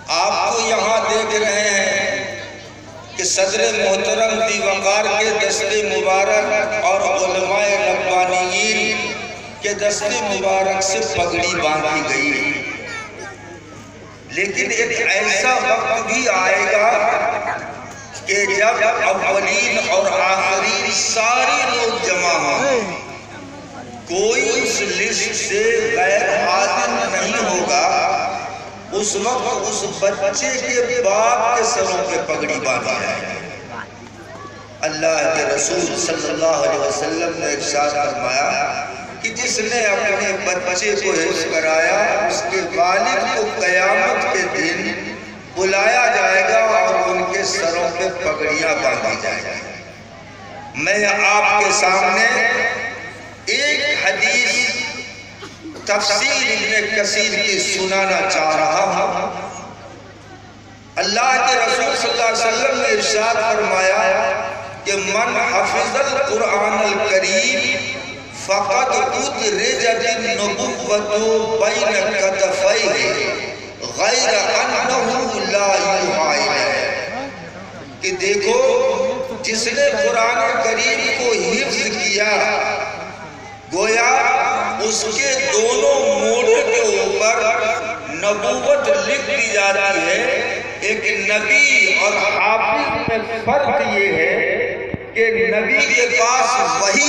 آپ کو یہاں دیکھ رہے ہیں کہ صدر محترم دی وقار کے دست مبارک اور علماء ربانیین کے دست مبارک سے پگڑی باندھی گئی، لیکن ایک ایسا وقت بھی آئے گا کہ جب اولین اور آخرین سارے لوگ جمع ہوں، کوئی اس لسٹ سے غیر حاضر نہیں ہوگا، اس وقت اس بچے کے باپ کے سروں پہ پگڑی باندھی جائے گی۔ اللہ کے رسول صلی اللہ علیہ وسلم نے ارشاد فرمایا کہ جس نے اپنے بچے کو حفظ کرایا اس کے والد کو قیامت کے دن بلایا جائے گا اور ان کے سروں پہ پگڑیاں باندھی جائیں گی۔ میں آپ کے سامنے ایک حدیث تفسیر ابن کثیر کی سنانا چاہ رہا ہوں۔ اللہ کے رسول صلی اللہ علیہ وسلم نے ارشاد فرمایا کہ من حفظ القرآن الکریم فقد ادرجت النبوۃ بین کتفیہ غیر انہ لا یوحی الیہ، کہ دیکھو جس نے قرآن کریم کو حفظ کیا گویا اس کے دونوں موڑے کے اوپر نبوت لکھ دی جاتی ہے۔ ایک نبی اور حافظ میں فرق یہ ہے کہ نبی کے پاس وحی